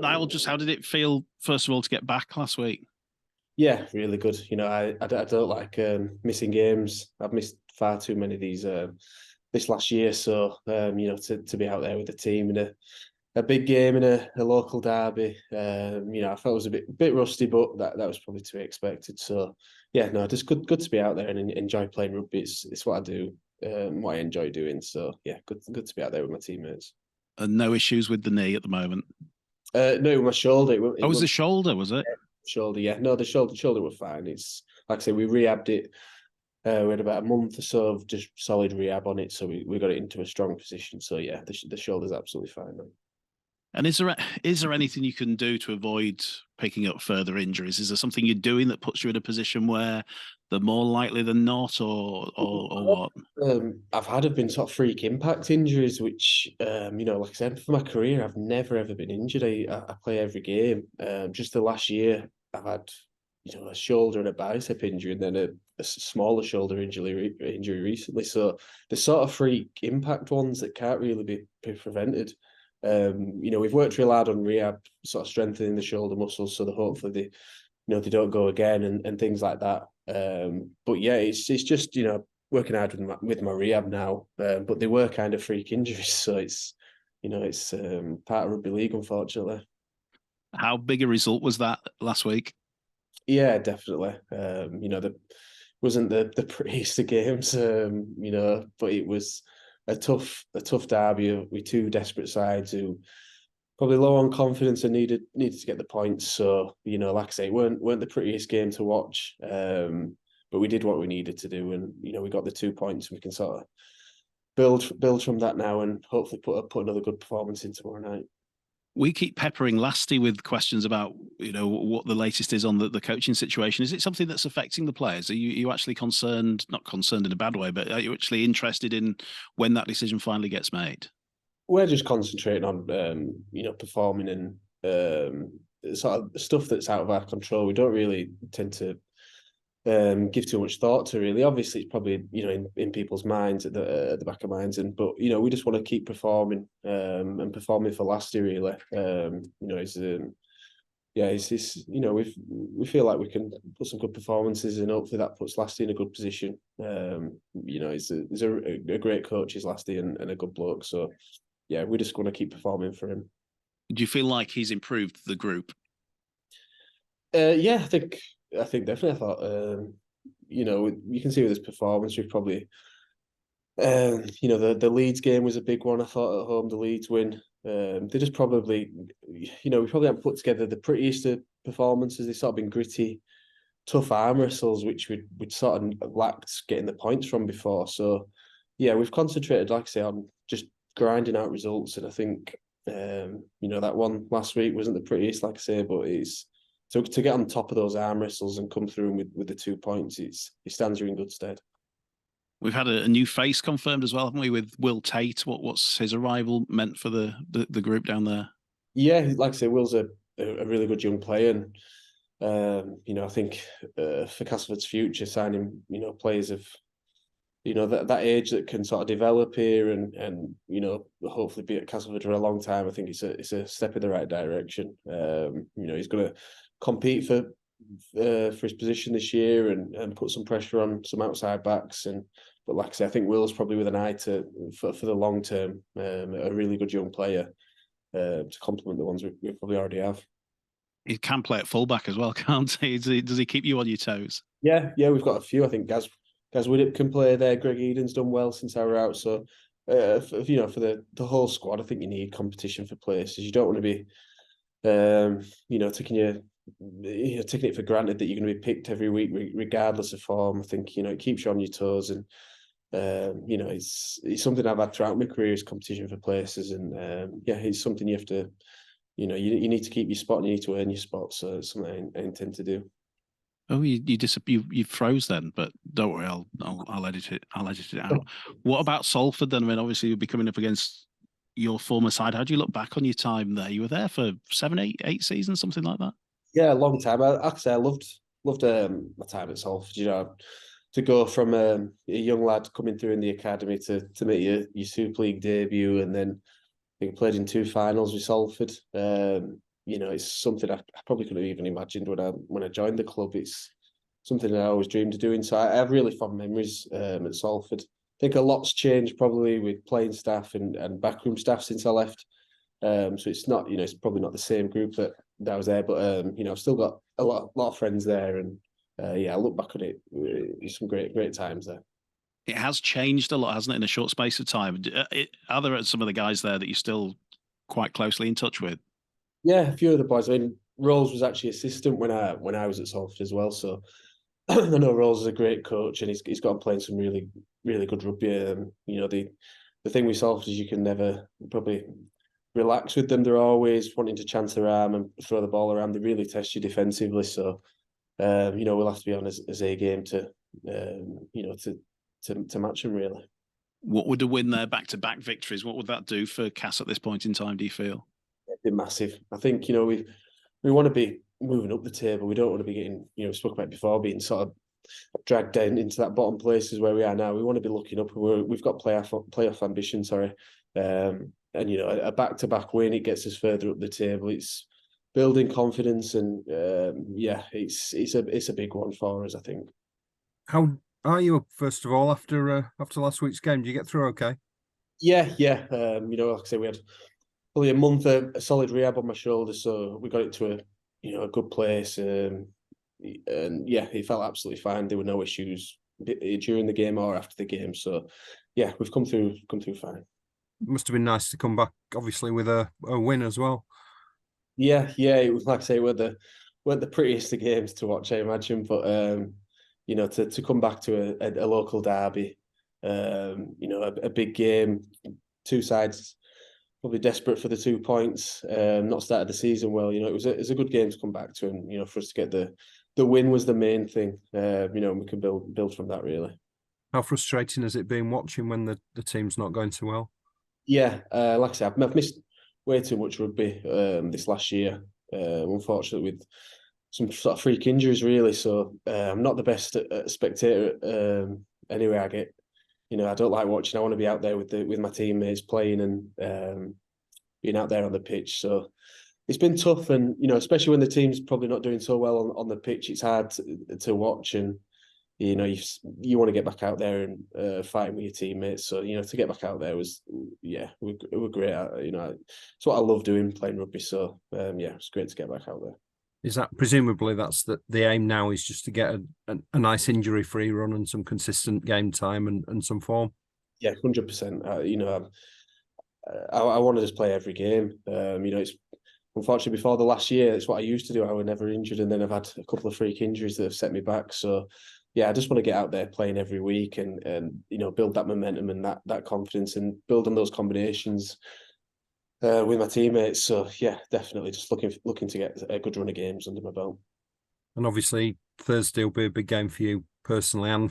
Niall, just how did it feel, first of all, to get back last week? Yeah, really good. I don't like missing games. I've missed far too many of these this last year. So, to be out there with the team in a big game in a local derby, I felt it was a bit rusty, but that was probably to be expected. So, yeah, no, just good to be out there and enjoy playing rugby. It's what I do, what I enjoy doing. So, yeah, good to be out there with my teammates. And no issues with the knee at the moment. No, with my shoulder. Oh, it was It the shoulder, was it? shoulder. Yeah, no, the shoulder were fine. It's like I say, we rehabbed it. We had about a month or so of just solid rehab on it, so we got it into a strong position. So yeah, the shoulder's absolutely fine now. And is there anything you can do to avoid picking up further injuries? Is there something you're doing that puts you in a position where they're more likely than not, or what? Have been sort of freak impact injuries, which like I said, for my career, I've never ever been injured. I play every game. Just the last year, I've had a shoulder and a bicep injury, and then a smaller shoulder injury recently. So the sort of freak impact ones that can't really be prevented. We've worked real hard on rehab, sort of strengthening the shoulder muscles so that hopefully they don't go again and things like that. But yeah, it's just working hard with my rehab now. But they were kind of freak injuries, so it's part of rugby league, unfortunately. How big a result was that last week? Yeah, definitely. The wasn't the prettiest of games, but it was a tough derby with two desperate sides who probably low on confidence and needed to get the points. So, like I say, weren't the prettiest game to watch. But we did what we needed to do, and we got the 2 points, and we can sort of build from that now, and hopefully put another good performance in tomorrow night. We keep peppering Lasty with questions about what the latest is on the coaching situation. Is it something that's affecting the players? Are you actually concerned? Not concerned in a bad way, but are you actually interested in when that decision finally gets made? We're just concentrating on performing and sort of stuff that's out of our control. We don't really tend to give too much thought to, really. Obviously, it's probably in people's minds at the back of minds, but we just want to keep performing and performing for last year, really. We feel like we can put some good performances, and hopefully that puts Lasty in a good position. He's a great coach, is Lasty, and a good bloke. So yeah, we just want to keep performing for him. Do you feel like he's improved the group? Yeah, I think definitely. I thought, you can see with his performance, we've probably, the Leeds game was a big one. I thought at home, the Leeds win. They just probably, we probably haven't put together the prettiest of performances. They've sort of been gritty, tough arm wrestles, which we'd sort of lacked getting the points from before. So, yeah, we've concentrated, like I say, on just grinding out results. And I think, that one last week wasn't the prettiest, like I say, but it's to get on top of those arm wrestles and come through with the 2 points, it stands you in good stead. We've had a new face confirmed as well, haven't we, with Will Tate? What's his arrival meant for the group down there? Yeah, like I say, Will's a really good young player, and I think for Castleford's future, signing players of that age that can sort of develop here and hopefully be at Castleford for a long time. I think it's a step in the right direction. He's going to compete for his position this year and put some pressure on some outside backs. But like I say, I think Will's probably with an eye for the long term, a really good young player to complement the ones we probably already have. He can play at fullback as well, can't he? Does he keep you on your toes? Yeah, we've got a few. I think Gaz Widdop can play there. Greg Eden's done well since I were out. So, for the whole squad, I think you need competition for places. You don't want to be, taking it for granted that you're going to be picked every week, regardless of form. I think it keeps you on your toes, and it's something I've had throughout my career is competition for places, and it's something you have to, you need to keep your spot and you need to earn your spot. So it's something I intend to do. Oh, you froze then, but don't worry, I'll edit it. I'll edit it out. What about Salford then? I mean, obviously you'll be coming up against your former side. How do you look back on your time there? You were there for 7, 8 seasons, something like that. Yeah, a long time. I loved my time at Salford. To go from a young lad coming through in the academy to make your Super League debut, and then I think I played in 2 finals with Salford. it's something I probably couldn't have even imagined when I joined the club. It's something that I always dreamed of doing. So I have really fond memories at Salford. I think a lot's changed probably with playing staff and backroom staff since I left. So it's not, it's probably not the same group that I was there, but I've still got a lot of friends there, and I look back on it. It's some great times there. It has changed a lot, hasn't it, in a short space of time? Are there some of the guys there that you're still quite closely in touch with? Yeah, a few of the boys. I mean, Rolls was actually assistant when I was at Salford as well. So I know Rolls is a great coach, and he's got him playing some really good rugby. The thing with Salford is you can never probably relax with them. They're always wanting to chance their arm and throw the ball around. They really test you defensively. So we'll have to be on as a game to to match them really. What would a win there, back-to-back victories, what would that do for Cass at this point in time, do you feel? It'd be massive. I think we want to be moving up the table. We don't want to be getting, we spoke about it before, being sort of dragged down into that bottom places where we are now. We want to be looking up. We've got playoff ambition, sorry. And a back-to-back win, it gets us further up the table. It's building confidence, and it's a big one for us, I think. How are you, first of all, after last week's game? Do you get through okay? Yeah. Like I say, we had probably a month of a solid rehab on my shoulder, so we got it to a good place. And it felt absolutely fine. There were no issues during the game or after the game. So yeah, we've come through fine. It must have been nice to come back, obviously, with a win as well. Yeah, it was, like I say, weren't the prettiest of games to watch, I imagine, but to come back to a local derby, a big game, two sides probably desperate for the 2 points, not started the season well. It was a good game to come back to, and for us to get the win was the main thing. And we can build from that really. How frustrating has it been watching when the team's not going so well? Yeah, like I said, I've missed way too much rugby this last year, unfortunately, with some sort of freak injuries really. So I'm not the best at spectator. Anyway, I don't like watching. I want to be out there with my teammates playing and being out there on the pitch. So it's been tough, and especially when the team's probably not doing so well on the pitch, it's hard to watch. And you want to get back out there and fighting with your teammates. So to get back out there was we're great. It's what I love doing, playing rugby. So it's great to get back out there. Is that presumably that's the aim now, is just to get a nice injury-free run and some consistent game time and some form? Yeah, 100%. I want to just play every game. It's unfortunately before the last year, it's what I used to do. I was never injured, and then I've had a couple of freak injuries that have set me back. So yeah, I just want to get out there playing every week and build that momentum and that confidence and build on those combinations with my teammates. So yeah, definitely just looking to get a good run of games under my belt. And obviously Thursday will be a big game for you personally, and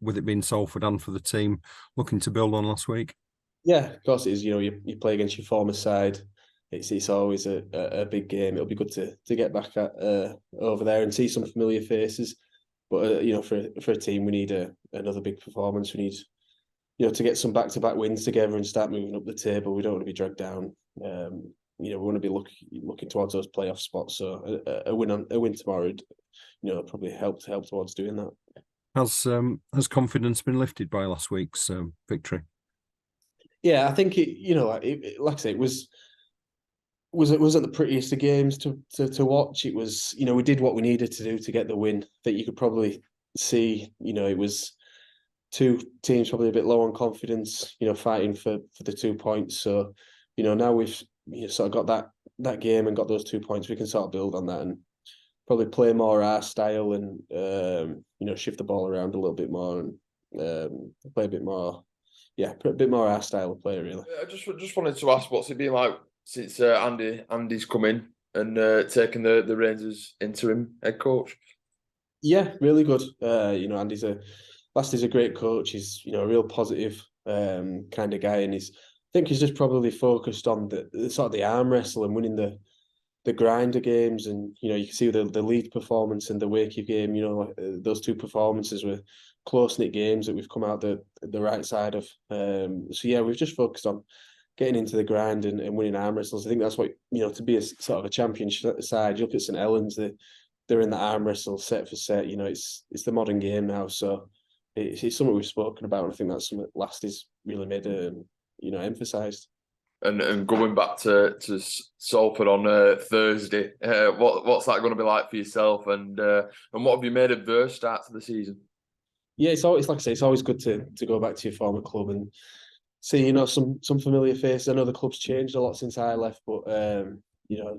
with it being Salford, and for the team looking to build on last week. Yeah, of course it is. You play against your former side. It's always a big game. It'll be good to get back over there and see some familiar faces. But for a team, we need another big performance. We need to get some back-to-back wins together and start moving up the table. We don't want to be dragged down. We want to be looking towards those playoff spots. So a win tomorrow would probably help towards doing that. Has confidence been lifted by last week's victory? Yeah, I think like I say, it wasn't the prettiest of games to watch. It was, we did what we needed to do to get the win. That you could probably see, it was two teams probably a bit low on confidence, fighting for the 2 points. So, now we've sort of got that game and got those 2 points, we can sort of build on that and probably play more our style and shift the ball around a little bit more and play a bit more. Yeah, a bit more our style of play, really. I just wanted to ask, what's it been like since Andy's come in and taken the reins as interim head coach? Yeah, really good. Andy's a great coach. He's a real positive kind of guy, and I think he's just probably focused on the sort of the arm wrestle and winning the grinder games, and you can see the lead performance and the Wakey game. Those two performances were close knit games that we've come out the right side of. So yeah, we've just focused on getting into the grind and winning arm wrestles. I think that's what, to be a sort of a champion side. You look at St Helens, they're in the arm wrestle set for set. It's the modern game now, so it's something we've spoken about. And I think that's something that Lasty's really made emphasised. And going back to Salford on Thursday, what's that going to be like for yourself? And what have you made of their start to the season? Yeah, it's always, like I say, it's always good to go back to your former club and see, some familiar faces. I know the club's changed a lot since I left, but I'm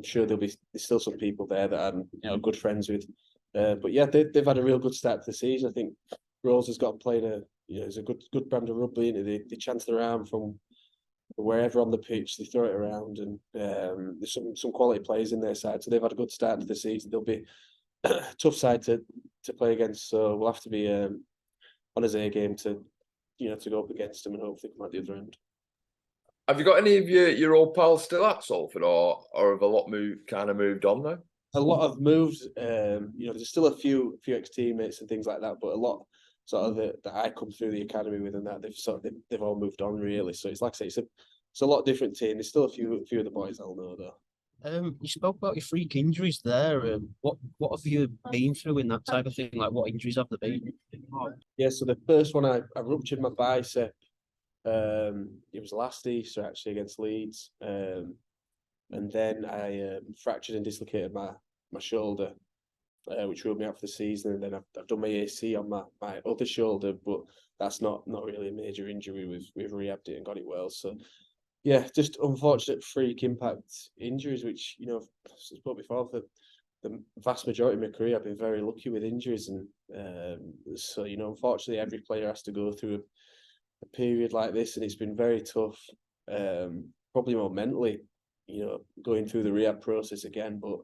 sure there's still some people there that I'm good friends with. But yeah, they've had a real good start to the season. I think Rose has got playing it's a good brand of rugby. They chance their arm from wherever on the pitch, they throw it around, and there's some quality players in their side. So they've had a good start to the season. They'll be a tough side to play against. So we'll have to be on his A game to go up against them and hopefully come out the other end. Have you got any of your old pals still at Salford, or have a lot moved on now? A lot have moved. There's still a few ex-teammates and things like that, but a lot sort of that I come through the academy with, and that they've all moved on really. So it's like I say, it's a lot different team. There's still a few of the boys I'll know though. You spoke about your freak injuries there. What have you been through in that type of thing? Like, what injuries have there been? Yeah, so the first one I ruptured my bicep. It was last Easter actually against Leeds. And then I fractured and dislocated my shoulder, which ruled me out for the season. And then I've done my AC on my other shoulder, but that's not really a major injury. We've rehabbed it and got it well. So yeah, just unfortunate freak impact injuries, which I've spoke before. For the vast majority of my career, I've been very lucky with injuries, and so unfortunately, every player has to go through a period like this, and it's been very tough. Probably more mentally, going through the rehab process again. But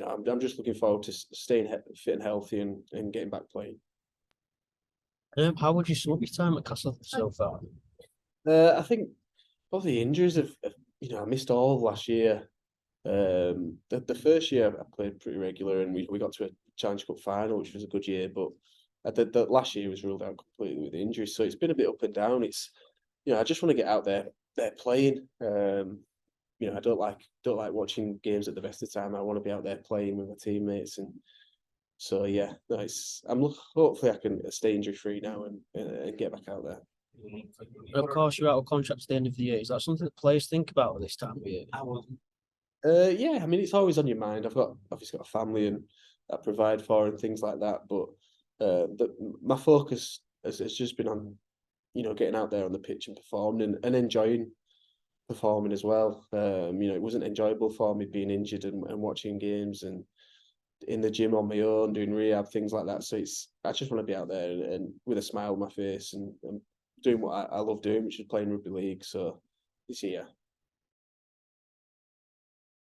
I'm just looking forward to staying fit and healthy and getting back playing. How would you sum up your time at Castle so far? I think probably injuries have I missed all of last year. The first year I played pretty regular, and we got to a Challenge Cup final, which was a good year. But the last year was ruled out completely with injuries, so it's been a bit up and down. It's I just want to get out there playing. I don't like watching games at the best of the time. I want to be out there playing with my teammates, and so yeah, hopefully I can stay injury free now and get back out there. Of course, you're out of contract at the end of the year. Is that something that players think about at this time of year? Yeah, I mean, it's always on your mind. I've obviously got a family and I provide for and things like that, but my focus has just been on getting out there on the pitch and performing and enjoying performing as well. It wasn't enjoyable for me being injured and watching games and in the gym on my own, doing rehab, things like that. So I just want to be out there and with a smile on my face and doing what I love doing, which is playing rugby league. So this year,